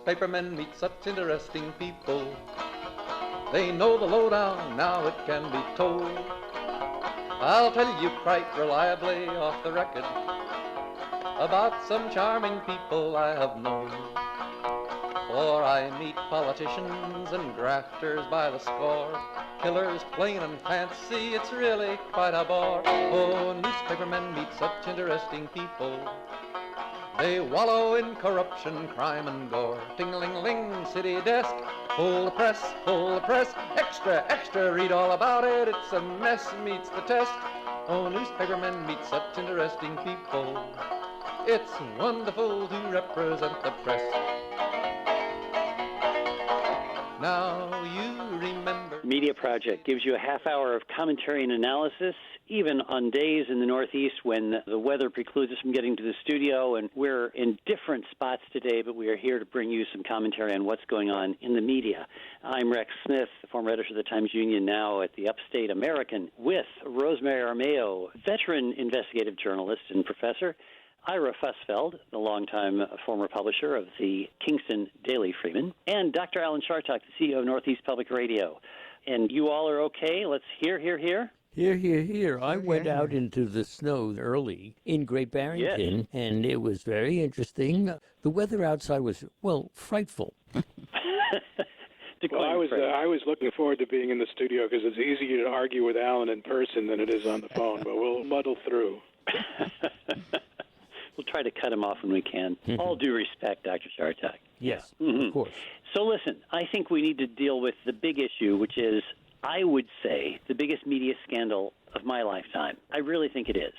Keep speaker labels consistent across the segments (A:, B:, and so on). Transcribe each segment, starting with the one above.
A: newspapermen meet such interesting people. They know the lowdown, now it can be told. I'll tell you quite reliably off the record about some charming people I have known. For I meet politicians and grafters by the score, killers plain and fancy, it's really quite a bore. Oh, newspapermen meet such interesting people. They wallow in corruption, crime and gore. Ting-a-ling-ling, city desk, full the press, extra, extra, read all about it, it's a mess, meets the test. Oh, newspapermen meet such interesting people. It's wonderful to represent the press. Now you remember.
B: Media Project gives you a half hour of commentary and analysis, even on days in the Northeast when the weather precludes us from getting to the studio, and we're in different spots today, but we are here to bring you some commentary on what's going on in the media. I'm Rex Smith, former editor of the Times-Union, now at the Upstate American, with Rosemary Armeo, veteran investigative journalist and professor, Ira Fusfeld, the longtime former publisher of the Kingston Daily Freeman, and Dr. Alan Chartock, the CEO of Northeast Public Radio. And you all are okay? Let's hear.
C: Here. I went out into the snow early in Great Barrington, and it was very interesting. The weather outside was, frightful.
D: Well, I was looking forward to being in the studio because it's easier to argue with Alan in person than it is on the phone, but we'll muddle through.
B: We'll try to cut him off when we can. All due respect, Dr. Chartock.
C: Yes, of course.
B: So listen, I think we need to deal with the big issue, which is, I would say, the biggest media scandal of my lifetime. I really think it is.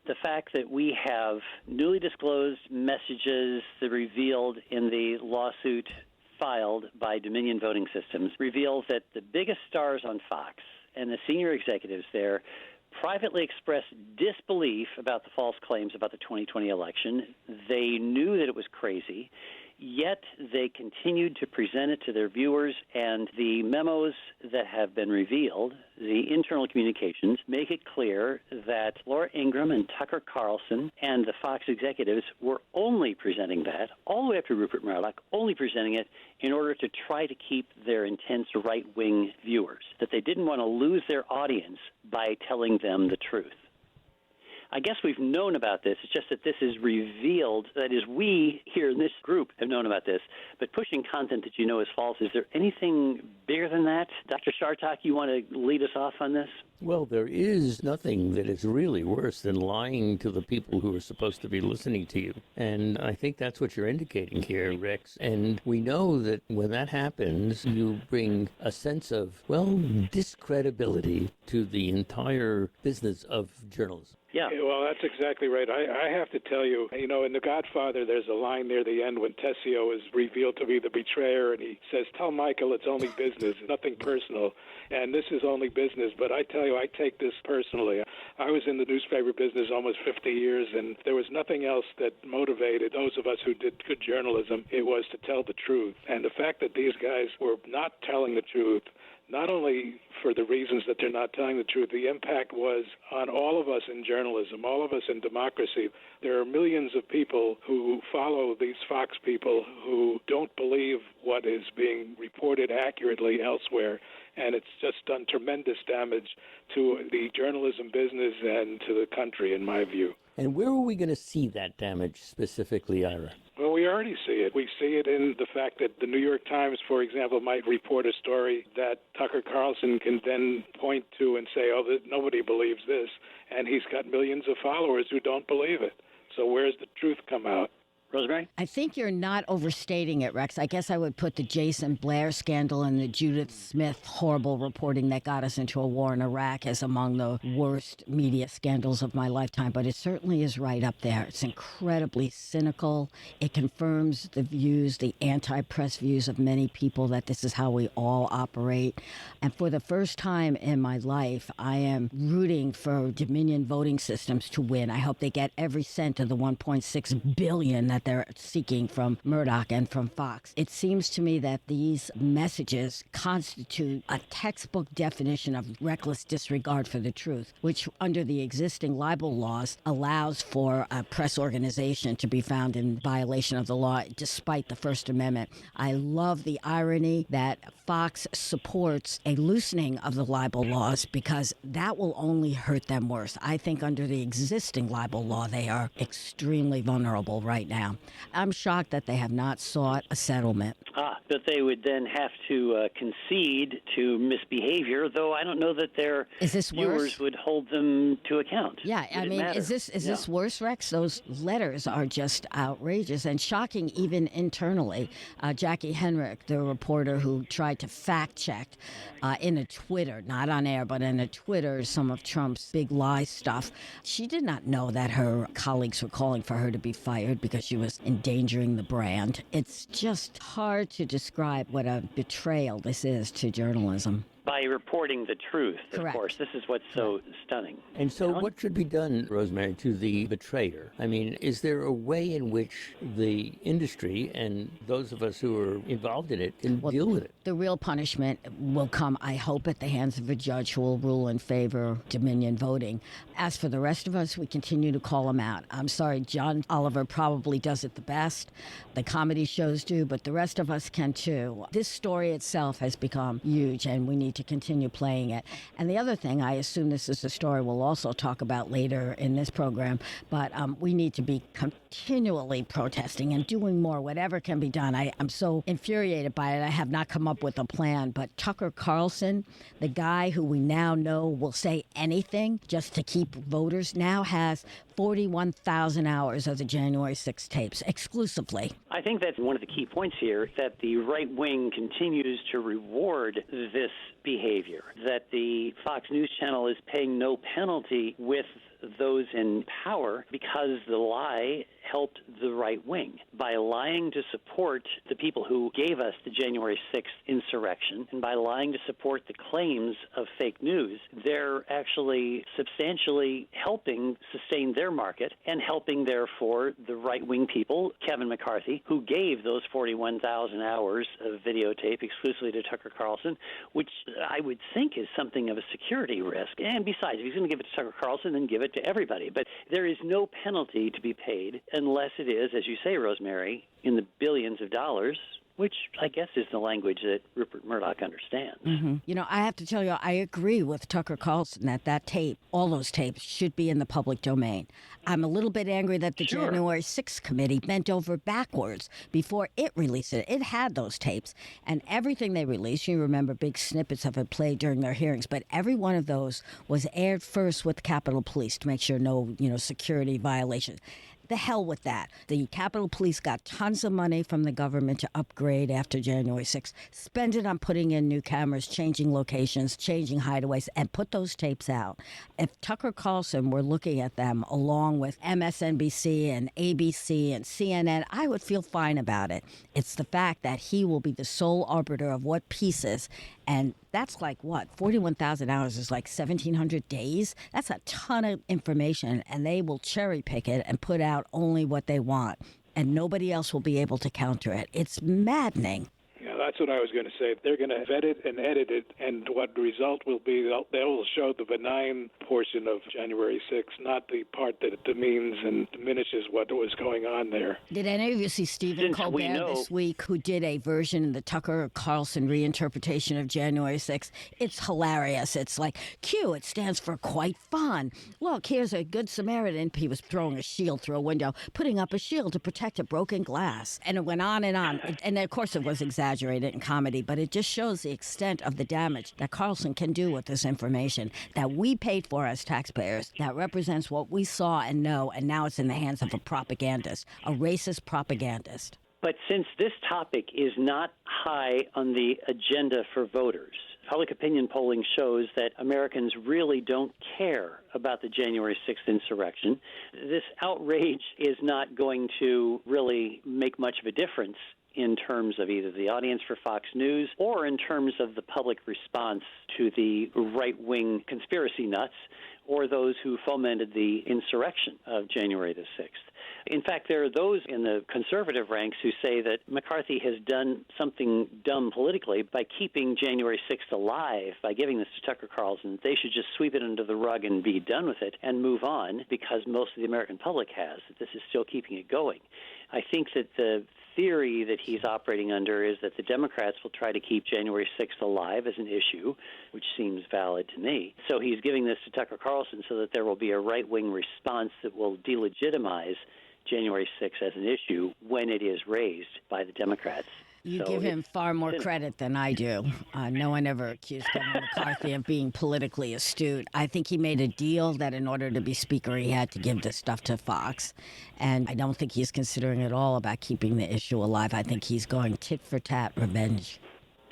B: The fact that we have newly disclosed messages that revealed in the lawsuit filed by Dominion Voting Systems reveals that the biggest stars on Fox and the senior executives there privately expressed disbelief about the false claims about the 2020 election. They knew that it was crazy, yet they continued to present it to their viewers, and the memos that have been revealed, the internal communications, make it clear that Laura Ingraham and Tucker Carlson and the Fox executives were only presenting that, all the way up to Rupert Murdoch, only presenting it in order to try to keep their intense right-wing viewers, that they didn't want to lose their audience by telling them the truth. I guess we've known about this. It's just that this is revealed. That is, we here in this group have known about this. But pushing content that you know is false, is there anything bigger than that? Dr. Chartock, you want to lead us off on this?
C: Well, there is nothing that is really worse than lying to the people who are supposed to be listening to you. And I think that's what you're indicating here, Rex. And we know that when that happens, you bring a sense of, discredibility to the entire business of journalism.
B: Yeah.
D: Well, that's exactly right. I have to tell you, in The Godfather, there's a line near the end when Tessio is revealed to be the betrayer, and he says, "Tell Michael it's only business, nothing personal." And this is only business, but I tell you, I take this personally. I was in the newspaper business almost 50 years, and there was nothing else that motivated those of us who did good journalism. It was to tell the truth. And the fact that these guys were not telling the truth, not only for the reasons that they're not telling the truth, the impact was on all of us in journalism, all of us in democracy. There are millions of people who follow these Fox people who don't believe what is being reported accurately elsewhere, and it's just done tremendous damage to the journalism business and to the country, in my view.
C: And where are we going to see that damage specifically, Ira?
D: Well, we already see it. We see it in the fact that the New York Times, for example, might report a story that Tucker Carlson can then point to and say, nobody believes this, and he's got millions of followers who don't believe it. So where's the truth come out?
B: Rosemary?
E: I think you're not overstating it, Rex. I guess I would put the Jason Blair scandal and the Judith Smith horrible reporting that got us into a war in Iraq as among the worst media scandals of my lifetime, but it certainly is right up there. It's incredibly cynical. It confirms the views, the anti-press views of many people that this is how we all operate. And for the first time in my life, I am rooting for Dominion Voting Systems to win. I hope they get every cent of the $1.6 billion that that they're seeking from Murdoch and from Fox. It seems to me that these messages constitute a textbook definition of reckless disregard for the truth, which under the existing libel laws allows for a press organization to be found in violation of the law despite the First Amendment. I love the irony that Fox supports a loosening of the libel laws because that will only hurt them worse. I think under the existing libel law, they are extremely vulnerable right now. I'm shocked that they have not sought a settlement.
B: But they would then have to concede to misbehavior, though I don't know that their viewers would hold them to account.
E: Yeah, I mean, is this worse, Rex? Those letters are just outrageous and shocking even internally. Jackie Henrich, the reporter who tried to fact-check in a Twitter, not on air, but in a Twitter, some of Trump's big lie stuff, she did not know that her colleagues were calling for her to be fired because she was endangering the brand. It's just hard to describe what a betrayal this is to journalism.
B: By reporting the truth,
E: Correct.
B: Of course. This is what's so stunning.
C: And so what should be done, Rosemary, to the betrayer? I mean, is there a way in which the industry and those of us who are involved in it can deal with it?
E: The real punishment will come, I hope, at the hands of a judge who will rule in favor of Dominion voting. As for the rest of us, we continue to call them out. I'm sorry, John Oliver probably does it the best. The comedy shows do, but the rest of us can too. This story itself has become huge, and we need to continue playing it. And the other thing, I assume this is a story we'll also talk about later in this program, but we need to be continually protesting and doing more, whatever can be done. I'm so infuriated by it, I have not come up with a plan, but Tucker Carlson, the guy who we now know will say anything just to keep voters, now has 41,000 hours of the January 6 tapes exclusively.
B: I think that's one of the key points here, that the right wing continues to reward this behavior, that the Fox News Channel is paying no penalty with those in power because the lie helped the right wing. By lying to support the people who gave us the January 6th insurrection, and by lying to support the claims of fake news, they're actually substantially helping sustain their market and helping, therefore, the right-wing people, Kevin McCarthy, who gave those 41,000 hours of videotape exclusively to Tucker Carlson, which I would think is something of a security risk. And besides, if he's going to give it to Tucker Carlson, then give it to everybody. But there is no penalty to be paid unless it is, as you say, Rosemary, in the billions of dollars, which I guess is the language that Rupert Murdoch understands.
E: Mm-hmm. You know, I have to tell you, I agree with Tucker Carlson that tape, all those tapes, should be in the public domain. I'm a little bit angry that the January 6th committee bent over backwards before it released it. It had those tapes, and everything they released, you remember big snippets of it played during their hearings, but every one of those was aired first with Capitol Police to make sure no, security violations. The hell with that. The Capitol Police got tons of money from the government to upgrade after January 6th. Spend it on putting in new cameras, changing locations, changing hideaways, and put those tapes out. If Tucker Carlson were looking at them along with MSNBC and ABC and CNN, I would feel fine about it. It's the fact that he will be the sole arbiter of what pieces, and that's like what? 41,000 hours is like 1,700 days? That's a ton of information, and they will cherry pick it and put out only what they want, and nobody else will be able to counter it. It's maddening.
D: Yeah, that's what I was going to say. They're going to vet it and edit it, and what the result will be, they'll show the benign portion of January 6th, not the part that demeans and diminishes what was going on there.
E: Did any of you see Stephen Colbert this week, who did a version of the Tucker Carlson reinterpretation of January 6th? It's hilarious. It's like, Q, it stands for quite fun. Look, here's a good Samaritan. He was throwing a shield through a window, putting up a shield to protect a broken glass. And it went on. And of course, it was exaggerated in comedy, but it just shows the extent of the damage that Carlson can do with this information that we paid for as taxpayers, that represents what we saw and know, and now it's in the hands of a propagandist, a racist propagandist.
B: But since this topic is not high on the agenda for voters, public opinion polling shows that Americans really don't care about the January 6th insurrection. This outrage is not going to really make much of a difference in terms of either the audience for Fox News or in terms of the public response to the right-wing conspiracy nuts or those who fomented the insurrection of January the 6th. In fact, there are those in the conservative ranks who say that McCarthy has done something dumb politically by keeping January 6th alive, by giving this to Tucker Carlson. They should just sweep it under the rug and be done with it and move on, because most of the American public has, that this is still keeping it going. I think that the theory that he's operating under is that the Democrats will try to keep January 6th alive as an issue, which seems valid to me. So he's giving this to Tucker Carlson so that there will be a right-wing response that will delegitimize January 6th as an issue when it is raised by the Democrats.
E: You give him far more credit than I do. No one ever accused Kevin McCarthy of being politically astute. I think he made a deal that in order to be Speaker, he had to give this stuff to Fox. And I don't think he's considering at all about keeping the issue alive. I think he's going tit for tat revenge.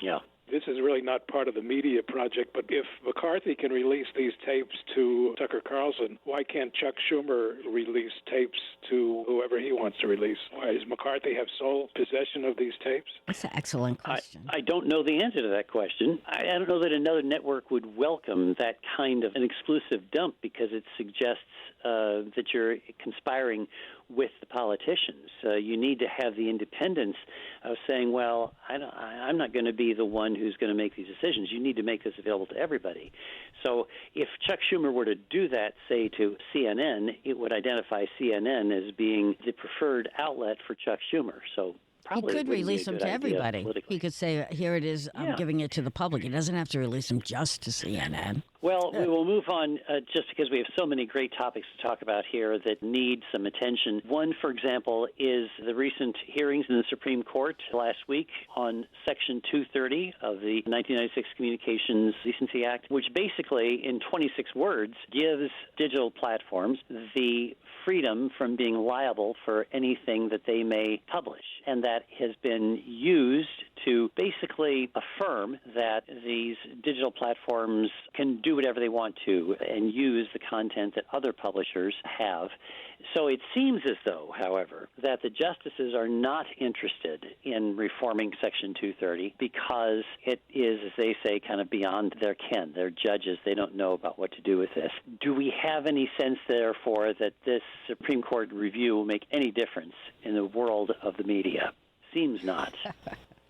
B: Yeah.
D: This is really not part of the media project, but if McCarthy can release these tapes to Tucker Carlson, why can't Chuck Schumer release tapes to whoever he wants to release? Why does McCarthy have sole possession of these tapes?
E: That's an excellent question.
B: I don't know the answer to that question. I don't know that another network would welcome that kind of an exclusive dump, because it suggests that you're conspiring with the politicians. You need to have the independence of saying, well, I'm not going to be the one who's going to make these decisions. You need to make this available to everybody. So if Chuck Schumer were to do that, say, to CNN, it would identify CNN as being the preferred outlet for Chuck Schumer. So
E: he could release them to everybody. He could say, here it is, I'm giving it to the public. He doesn't have to release them just to CNN.
B: Well, we will move on just because we have so many great topics to talk about here that need some attention. One, for example, is the recent hearings in the Supreme Court last week on Section 230 of the 1996 Communications Decency Act, which basically, in 26 words, gives digital platforms the freedom from being liable for anything that they may publish. And that has been used to basically affirm that these digital platforms can do whatever they want to and use the content that other publishers have. So it seems as though, however, that the justices are not interested in reforming Section 230 because it is, as they say, kind of beyond their ken. They're judges. They don't know about what to do with this. Do we have any sense, therefore, that this Supreme Court review will make any difference in the world of the media? Seems not.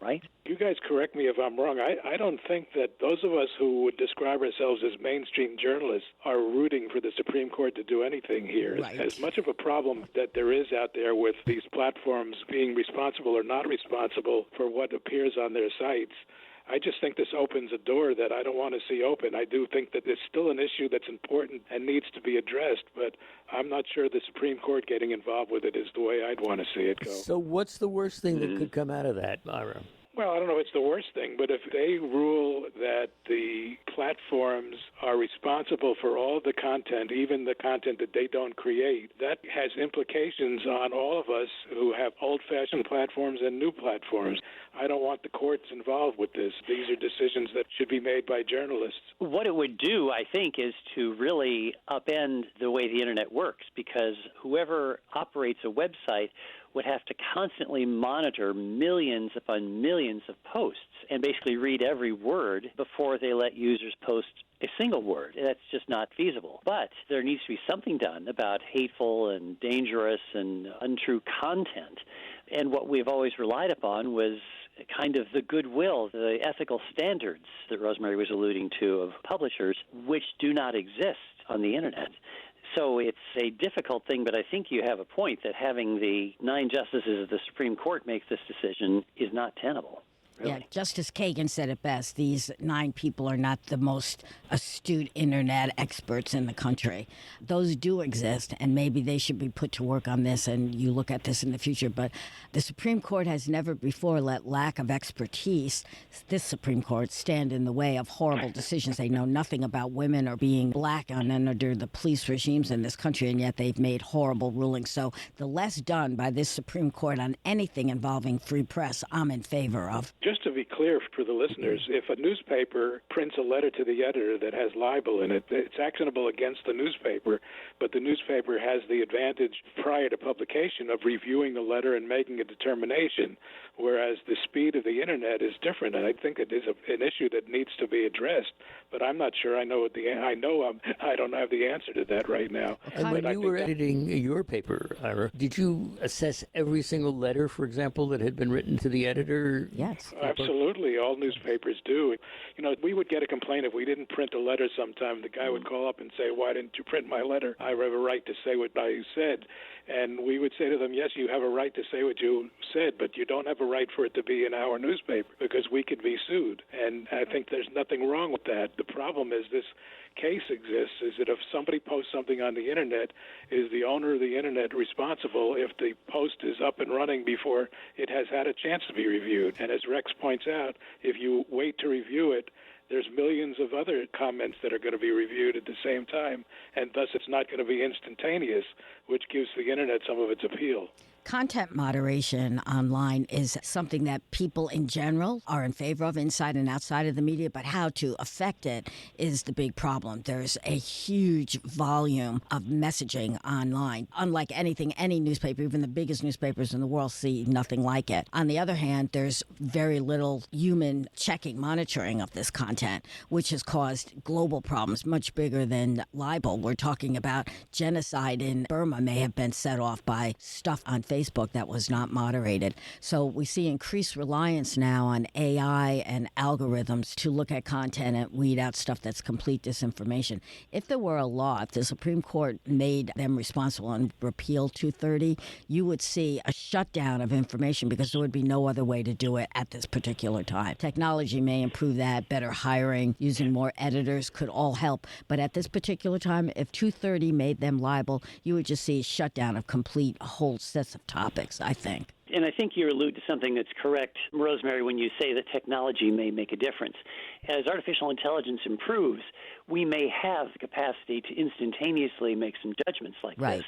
B: Right?
D: You guys correct me if I'm wrong. I don't think that those of us who would describe ourselves as mainstream journalists are rooting for the Supreme Court to do anything here.
E: Right.
D: As much of a problem that there is out there with these platforms being responsible or not responsible for what appears on their sites, I just think this opens a door that I don't want to see open. I do think that it's still an issue that's important and needs to be addressed, but I'm not sure the Supreme Court getting involved with it is the way I'd want to see it go.
C: So what's the worst thing that could come out of that, Ira?
D: Well, I don't know if it's the worst thing, but if they rule that the platforms are responsible for all the content, even the content that they don't create, that has implications on all of us who have old-fashioned platforms and new platforms. I don't want the courts involved with this. These are decisions that should be made by journalists.
B: What it would do, I think, is to really upend the way the Internet works, because whoever operates a website would have to constantly monitor millions upon millions of posts and basically read every word before they let users post a single word. That's just not feasible. But there needs to be something done about hateful and dangerous and untrue content. And what we've always relied upon was kind of the goodwill, the ethical standards that Rosemary was alluding to of publishers, which do not exist on the Internet. So it's a difficult thing, but I think you have a point that having the 9 justices of the Supreme Court make this decision is not tenable. Really.
E: Yeah, Justice Kagan said it best. These 9 people are not the most astute Internet experts in the country. Those do exist, and maybe they should be put to work on this, and you look at this in the future. But the Supreme Court has never before let lack of expertise, this Supreme Court, stand in the way of horrible decisions. They know nothing about women or being black under the police regimes in this country, and yet they've made horrible rulings. So the less done by this Supreme Court on anything involving free press, I'm in favor of.
D: just to be clear for the listeners, if a newspaper prints a letter to the editor that has libel in it, it's actionable against the newspaper, but the newspaper has the advantage prior to publication of reviewing the letter and making a determination, whereas the speed of the Internet is different, and I think it is an issue that needs to be addressed, but I'm not sure I know I don't have the answer to that right now.
C: And when you were editing your paper, Ira, did you assess every single letter, for example, that had been written to the editor?
E: Yes.
D: Absolutely. All newspapers do. We would get a complaint if we didn't print a letter sometime. The guy would call up and say, "Why didn't you print my letter? I have a right to say what I said." And we would say to them, "Yes, you have a right to say what you said, but you don't have a right for it to be in our newspaper because we could be sued." And I think there's nothing wrong with that. The problem is this case exists is that if somebody posts something on the Internet, is the owner of the Internet responsible if the post is up and running before it has had a chance to be reviewed? And as Rex points out, if you wait to review it, there's millions of other comments that are going to be reviewed at the same time, and thus it's not going to be instantaneous, which gives the Internet some of its appeal.
E: Content moderation online is something that people in general are in favor of inside and outside of the media, but how to affect it is the big problem. There's a huge volume of messaging online. Unlike anything, any newspaper, even the biggest newspapers in the world, see nothing like it. On the other hand, there's very little human checking, monitoring of this content, which has caused global problems much bigger than libel. We're talking about genocide in Burma may have been set off by stuff on Facebook that was not moderated. So we see increased reliance now on AI and algorithms to look at content and weed out stuff that's complete disinformation. If there were a law, if the Supreme Court made them responsible and repealed 230, you would see a shutdown of information because there would be no other way to do it at this particular time. Technology may improve that, better hiring, using more editors could all help. But at this particular time, if 230 made them liable, you would just see a shutdown of complete whole sets of topics, I think.
B: And I think you allude to something that's correct, Rosemary, when you say that technology may make a difference. As artificial intelligence improves, we may have the capacity to instantaneously make some judgments like this.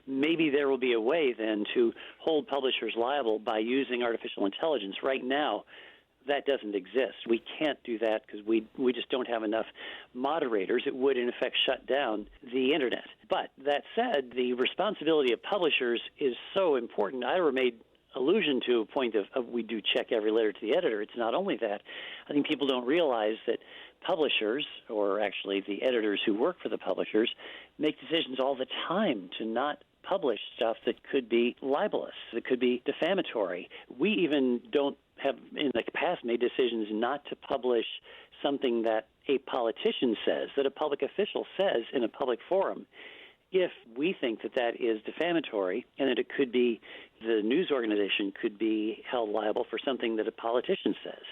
B: Maybe there will be a way then to hold publishers liable by using artificial intelligence. Right now, that doesn't exist. We can't do that because we just don't have enough moderators. It would, in effect, shut down the Internet. But that said, the responsibility of publishers is so important. Ira made allusion to a point of we do check every letter to the editor. It's not only that. I think people don't realize that publishers, or actually the editors who work for the publishers, make decisions all the time to not publish stuff that could be libelous, that could be defamatory. We even don't have in the past made decisions not to publish something that a politician says, that a public official says in a public forum, if we think that that is defamatory and that it could be, the news organization could be held liable for something that a politician says.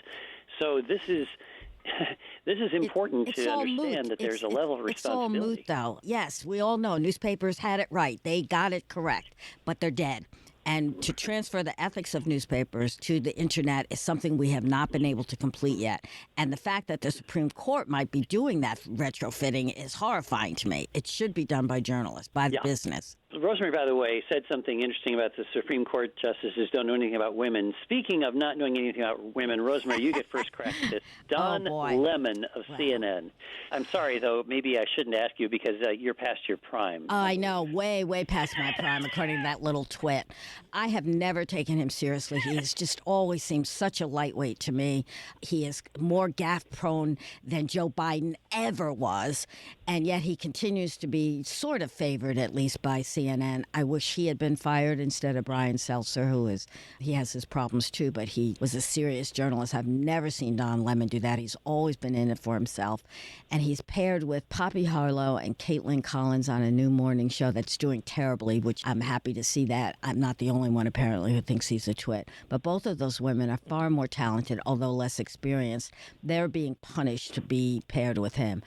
B: So this is important to understand that there's a level of responsibility.
E: It's all moot, though. Yes, we all know newspapers had it right. They got it correct, but they're dead. And to transfer the ethics of newspapers to the Internet is something we have not been able to complete yet. And the fact that the Supreme Court might be doing that retrofitting is horrifying to me. It should be done by journalists, by the business.
B: Rosemary, by the way, said something interesting about the Supreme Court justices don't know anything about women. Speaking of not knowing anything about women, Rosemary, you get first crack at this. Don Lemon of CNN. I'm sorry, though, maybe I shouldn't ask you because you're past your prime.
E: I know, way, way past my prime, according to that little twit. I have never taken him seriously. He has just always seemed such a lightweight to me. He is more gaffe-prone than Joe Biden ever was, and yet he continues to be sort of favored, at least by CNN. I wish he had been fired instead of Brian Seltzer, he has his problems too, but he was a serious journalist. I've never seen Don Lemon do that. He's always been in it for himself, and he's paired with Poppy Harlow and Caitlin Collins on a new morning show that's doing terribly, which I'm happy to see that. I'm not the only one, apparently, who thinks he's a twit. But both of those women are far more talented, although less experienced. They're being punished to be paired with him.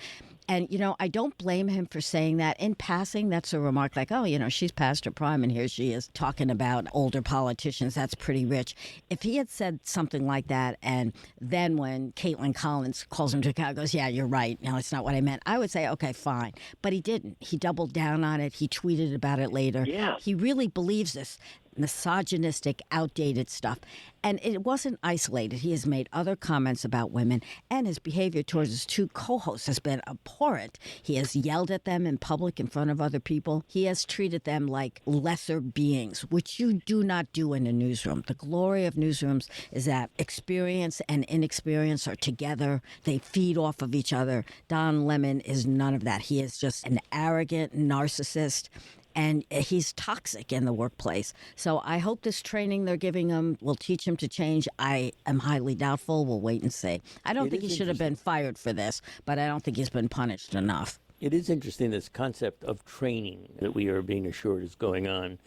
E: And, I don't blame him for saying that. In passing, that's a remark like, she's past her prime and here she is talking about older politicians. That's pretty rich. If he had said something like that and then when Caitlin Collins calls him to account, goes, yeah, you're right. No, it's not what I meant. I would say, okay, fine. But he didn't. He doubled down on it. He tweeted about it later.
B: Yeah.
E: He really believes this. misogynistic, outdated stuff. And it wasn't isolated. He has made other comments about women, and his behavior towards his two co-hosts has been abhorrent. He has yelled at them in public in front of other people. He has treated them like lesser beings, which you do not do in a newsroom. The glory of newsrooms is that experience and inexperience are together. They feed off of each other. Don Lemon is none of that. He is just an arrogant narcissist, and he's toxic in the workplace. So I hope this training they're giving him will teach him to change. I am highly doubtful. We'll wait and see. I don't think he should have been fired for this, but I don't think he's been punished enough.
C: It is interesting, this concept of training that we are being assured is going on.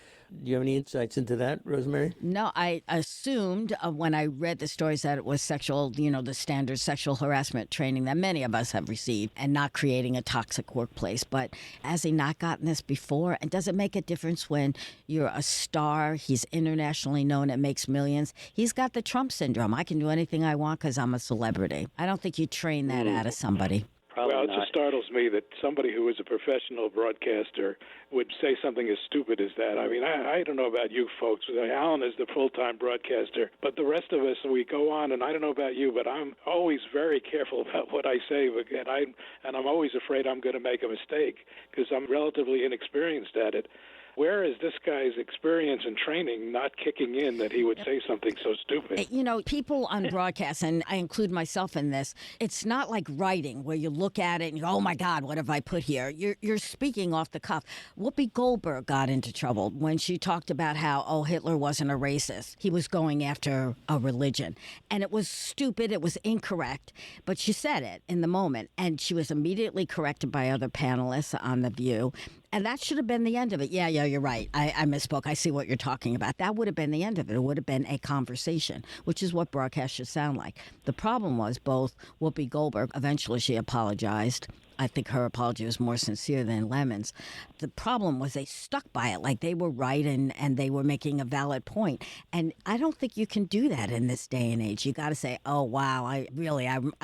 C: Do you have any insights into that, Rosemary?
E: No, I assumed when I read the stories that it was sexual, the standard sexual harassment training that many of us have received and not creating a toxic workplace. But has he not gotten this before? And does it make a difference when you're a star? He's internationally known and makes millions. He's got the Trump syndrome. I can do anything I want because I'm a celebrity. I don't think you train that out of somebody.
D: Well, it just startles me that somebody who is a professional broadcaster would say something as stupid as that. I mean, I don't know about you folks. Alan is the full-time broadcaster, but the rest of us, we go on, and I don't know about you, but I'm always very careful about what I say, and I'm always afraid I'm going to make a mistake because I'm relatively inexperienced at it. Where is this guy's experience and training not kicking in that he would say something so stupid?
E: People on broadcast, and I include myself in this, it's not like writing where you look at it and you go, oh my God, what have I put here? You're speaking off the cuff. Whoopi Goldberg got into trouble when she talked about how, Hitler wasn't a racist. He was going after a religion. And it was stupid. It was incorrect. But she said it in the moment. And she was immediately corrected by other panelists on The View. And that should have been the end of it. Yeah, you're right. I misspoke. I see what you're talking about. That would have been the end of it. It would have been a conversation, which is what broadcast should sound like. The problem was both Whoopi Goldberg, eventually she apologized. I think her apology was more sincere than Lemon's. The problem was they stuck by it like they were right and they were making a valid point. And I don't think you can do that in this day and age. You got to say, oh, wow, I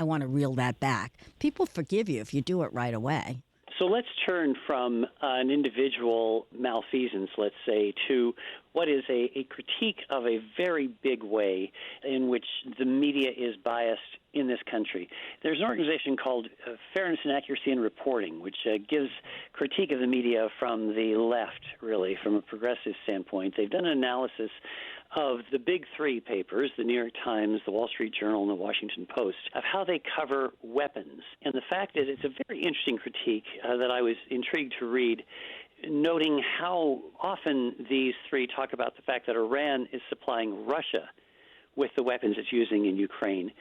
E: want to reel that back. People forgive you if you do it right away.
B: So let's turn from an individual malfeasance, let's say, to what is a critique of a very big way in which the media is biased in this country. There's an organization called Fairness and Accuracy in Reporting, which gives critique of the media from the left, really, from a progressive standpoint. They've done an analysis of the big three papers, the New York Times, the Wall Street Journal, and the Washington Post, of how they cover weapons. And the fact is, it's a very interesting critique that I was intrigued to read, noting how often these three talk about the fact that Iran is supplying Russia with the weapons it's using in Ukraine,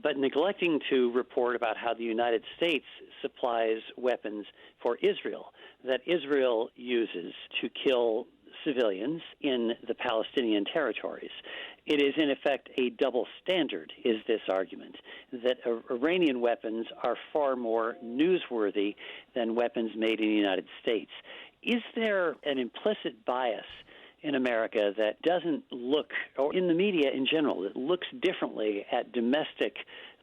B: but neglecting to report about how the United States supplies weapons for Israel, that Israel uses to kill civilians in the Palestinian territories. It is, in effect, a double standard, is this argument, that Iranian weapons are far more newsworthy than weapons made in the United States. Is there an implicit bias in America that doesn't look, or in the media in general, that looks differently at domestic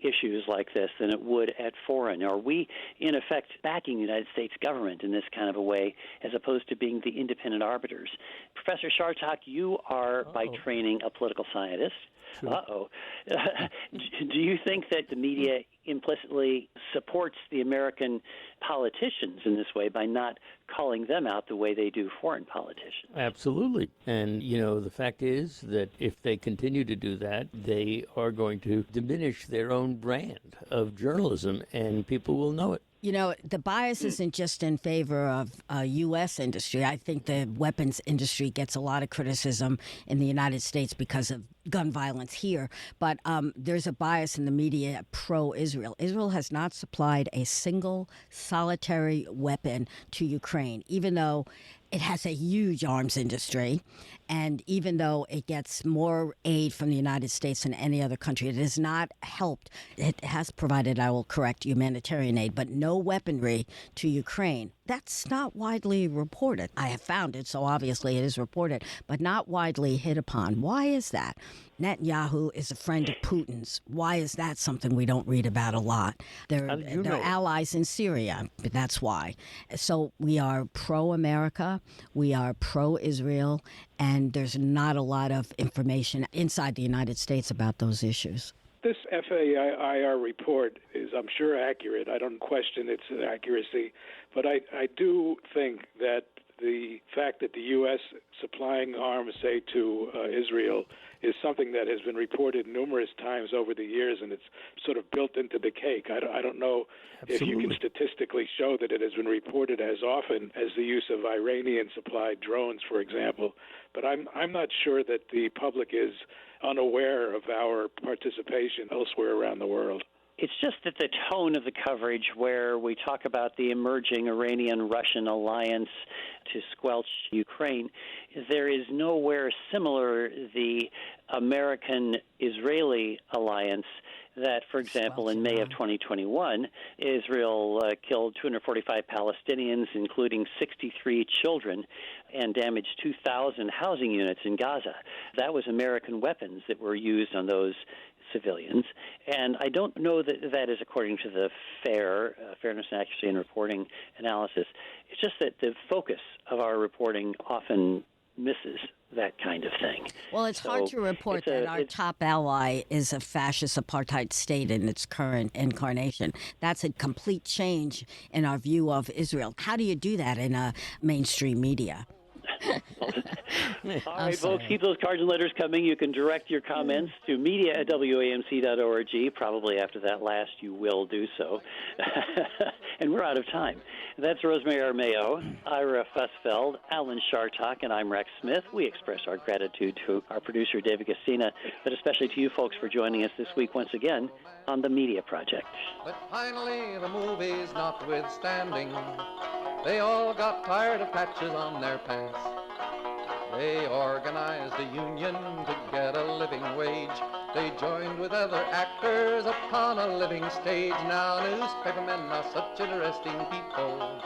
B: issues like this than it would at foreign? Are we, in effect, backing the United States government in this kind of a way as opposed to being the independent arbiters? Professor Chartock, you are, by training, a political scientist. Sure. Do you think that the media implicitly supports the American politicians in this way by not calling them out the way they do foreign politicians?
C: Absolutely. And, the fact is that if they continue to do that, they are going to diminish their own brand of journalism, and people will know it.
E: The bias isn't just in favor of U.S. industry. I think the weapons industry gets a lot of criticism in the United States because of gun violence here. But there's a bias in the media pro-Israel. Israel has not supplied a single solitary weapon to Ukraine, even though it has a huge arms industry. And even though it gets more aid from the United States than any other country, it has not helped. It has provided, I will correct, humanitarian aid, but no weaponry to Ukraine. That's not widely reported. I have found it, so obviously it is reported, but not widely hit upon. Why is that? Netanyahu is a friend of Putin's. Why is that something we don't read about a lot? They're allies in Syria, but that's why. So we are pro-America. We are pro-Israel, and there's not a lot of information inside the United States about those issues.
D: This FAIR report is, I'm sure, accurate. I don't question its accuracy, but I do think that the fact that the U.S. supplying arms, say, to Israel is something that has been reported numerous times over the years, and it's sort of built into the cake. I don't know if you can statistically show that it has been reported as often as the use of Iranian-supplied drones, for example, but I'm not sure that the public is unaware of our participation elsewhere around the world.
B: It's just that the tone of the coverage, where we talk about the emerging Iranian-Russian alliance to squelch Ukraine, there is nowhere similar the American-Israeli alliance that, for example, in May of 2021, Israel killed 245 Palestinians, including 63 children, and damaged 2,000 housing units in Gaza. That was American weapons that were used on those civilians, and I don't know that that is according to the fairness and accuracy in reporting analysis. It's just that the focus of our reporting often misses that kind of thing.
E: Well, it's hard to report that our top ally is a fascist apartheid state in its current incarnation. That's a complete change in our view of Israel. How do you do that in a mainstream media?
B: All right, folks, keep those cards and letters coming. You can direct your comments to media@wamc.org. Probably after that last, you will do so. And we're out of time. That's Rosemary Armao, Ira Fusfeld, Alan Chartock, and I'm Rex Smith. We express our gratitude to our producer, David Cassina, but especially to you folks for joining us this week once again on The Media Project.
A: But finally, the movies notwithstanding, they all got tired of patches on their pants. They organized a union to get a living wage. They joined with other actors upon a living stage. Now newspapermen are such interesting people.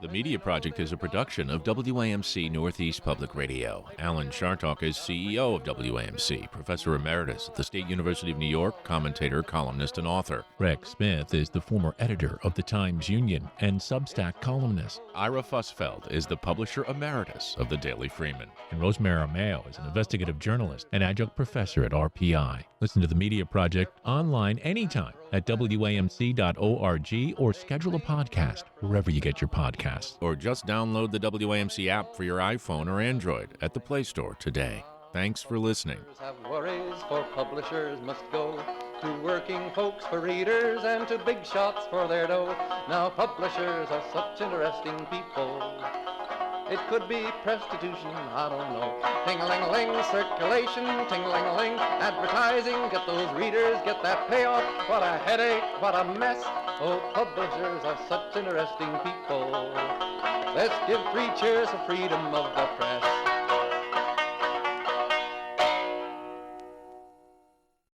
F: The Media Project is a production of WAMC Northeast Public Radio. Alan Chartock is CEO of WAMC, Professor Emeritus at the State University of New York, commentator, columnist, and author. Rex Smith is the former editor of the Times Union and Substack columnist. Ira Fusfeld is the publisher emeritus of the Daily Freeman. And Rosemary Armao is an investigative journalist and adjunct professor at RPI. Listen to The Media Project online anytime at WAMC.org or schedule a podcast wherever you get your podcasts. Or just download the WAMC app for your iPhone or Android at the Play Store today. Thanks for listening.
A: Have worries, for publishers must go to working folks for readers and to big shots for their dough. Now publishers are such interesting people. It could be prostitution, I don't know. Ting-a-ling-a-ling, circulation, ting-a-ling-a-ling, advertising, get those readers, get that payoff. What a headache, what a mess. Oh, publishers are such interesting people. Let's give 3 cheers for freedom of the press.